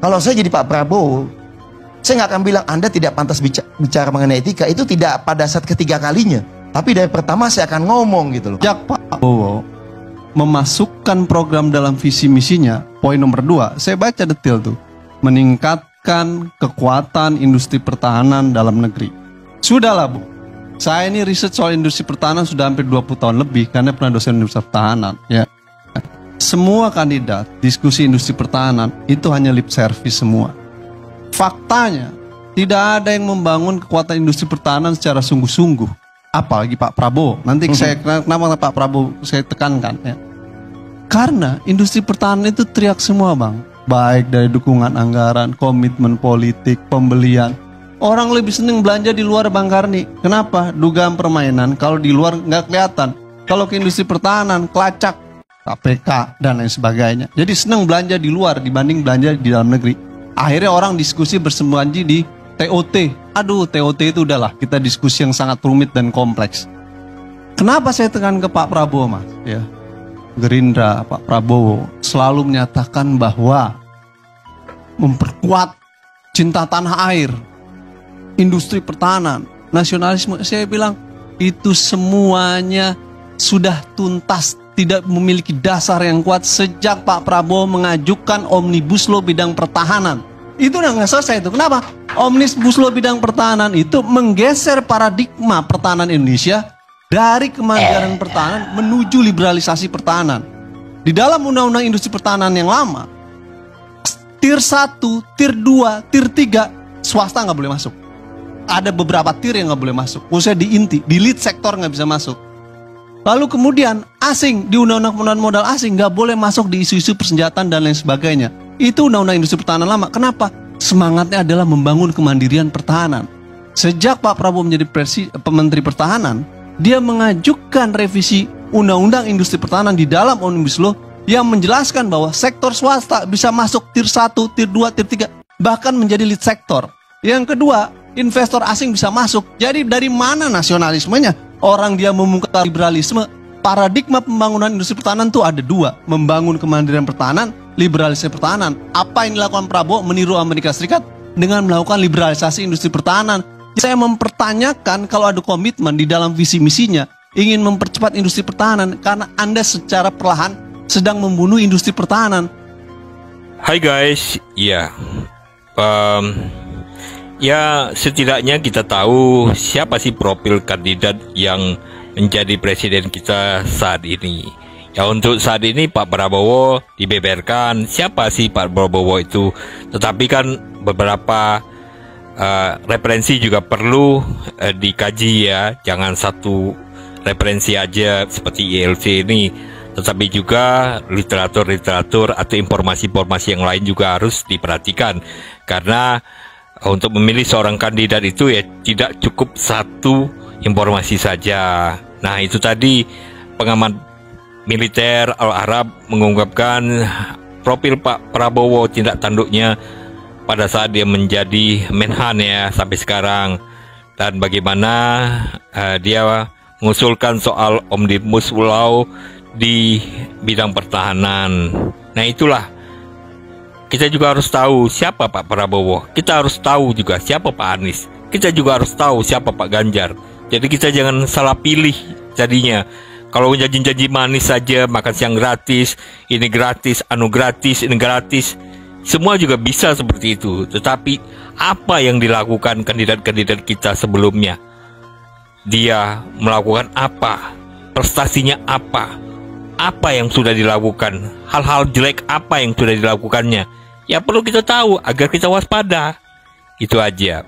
Kalau saya jadi Pak Prabowo, saya nggak akan bilang Anda tidak pantas bicara mengenai etika. Itu tidak pada saat ketiga kalinya, tapi dari pertama saya akan ngomong gitu loh. Sejak Pak Prabowo memasukkan program dalam visi misinya, poin nomor 2, saya baca detail tuh, meningkatkan kekuatan industri pertahanan dalam negeri. Sudahlah Bu, saya ini riset soal industri pertahanan sudah hampir 20 tahun lebih karena pernah dosen industri pertahanan ya. Semua kandidat diskusi industri pertahanan itu hanya lip service semua. Faktanya tidak ada yang membangun kekuatan industri pertahanan secara sungguh-sungguh. Apalagi Pak Prabowo. Nanti saya kenapa Pak Prabowo saya tekankan ya. Karena industri pertahanan itu teriak semua Bang. Baik dari dukungan anggaran, komitmen politik, pembelian. Orang lebih seneng belanja di luar Bang Karni. Kenapa? Dugaan permainan kalau di luar nggak kelihatan. Kalau ke industri pertahanan, kelacak, KPK, dan lain sebagainya. Jadi seneng belanja di luar dibanding belanja di dalam negeri. Akhirnya orang diskusi bersembunyi di TOT. Aduh, TOT itu udahlah, kita diskusi yang sangat rumit dan kompleks. Kenapa saya tekan ke Pak Prabowo Mas? Ya, Gerindra, Pak Prabowo selalu menyatakan bahwa memperkuat cinta tanah air, industri pertahanan, nasionalisme. Saya bilang itu semuanya sudah tuntas, tidak memiliki dasar yang kuat sejak Pak Prabowo mengajukan Omnibus Law bidang pertahanan. Itu udah nggak selesai itu. Kenapa? Omnibus Law bidang pertahanan itu menggeser paradigma pertahanan Indonesia dari kemandirian pertahanan menuju liberalisasi pertahanan. Di dalam undang-undang industri pertahanan yang lama, tier 1, tier 2, tier 3 swasta nggak boleh masuk. Ada beberapa tier yang nggak boleh masuk. Khususnya di inti, di lead sektor nggak bisa masuk. Lalu kemudian asing, di undang-undang penanaman modal asing nggak boleh masuk di isu-isu persenjataan dan lain sebagainya. Itu undang-undang industri pertahanan lama. Kenapa? Semangatnya adalah membangun kemandirian pertahanan. Sejak Pak Prabowo menjadi Menteri Pertahanan, dia mengajukan revisi undang-undang industri pertahanan di dalam Omnibus Law yang menjelaskan bahwa sektor swasta bisa masuk tier 1, tier 2, tier 3, bahkan menjadi lead sektor. Yang kedua, investor asing bisa masuk. Jadi dari mana nasionalismenya? Orang dia membuka liberalisme. Paradigma pembangunan industri pertahanan itu ada dua. Membangun kemandirian pertahanan, liberalisasi pertahanan. Apa yang dilakukan Prabowo meniru Amerika Serikat dengan melakukan liberalisasi industri pertahanan. Saya mempertanyakan kalau ada komitmen di dalam visi misinya ingin mempercepat industri pertahanan karena Anda secara perlahan sedang membunuh industri pertahanan. Hai guys, ya setidaknya kita tahu siapa sih profil kandidat yang menjadi presiden kita saat ini. Ya untuk saat ini Pak Prabowo dibeberkan siapa sih Pak Prabowo itu. Tetapi kan beberapa referensi juga perlu dikaji ya. Jangan satu referensi aja seperti ILC ini, tetapi juga literatur-literatur atau informasi-informasi yang lain juga harus diperhatikan. Karena untuk memilih seorang kandidat itu ya tidak cukup satu informasi saja. Nah itu tadi pengamat militer Al-Arab mengungkapkan profil Pak Prabowo tindak tanduknya pada saat dia menjadi Menhan ya sampai sekarang, dan bagaimana dia mengusulkan soal Omnibus Law di bidang pertahanan. Nah itulah, kita juga harus tahu siapa Pak Prabowo. Kita harus tahu juga siapa Pak Anies. Kita juga harus tahu siapa Pak Ganjar. Jadi kita jangan salah pilih jadinya. Kalau janji-janji manis saja, makan siang gratis, ini gratis, anu gratis, ini gratis, semua juga bisa seperti itu. Tetapi apa yang dilakukan kandidat-kandidat kita sebelumnya? Dia melakukan apa? Prestasinya apa? Apa yang sudah dilakukan? Hal-hal jelek apa yang sudah dilakukannya? Ya perlu kita tahu agar kita waspada. Itu aja.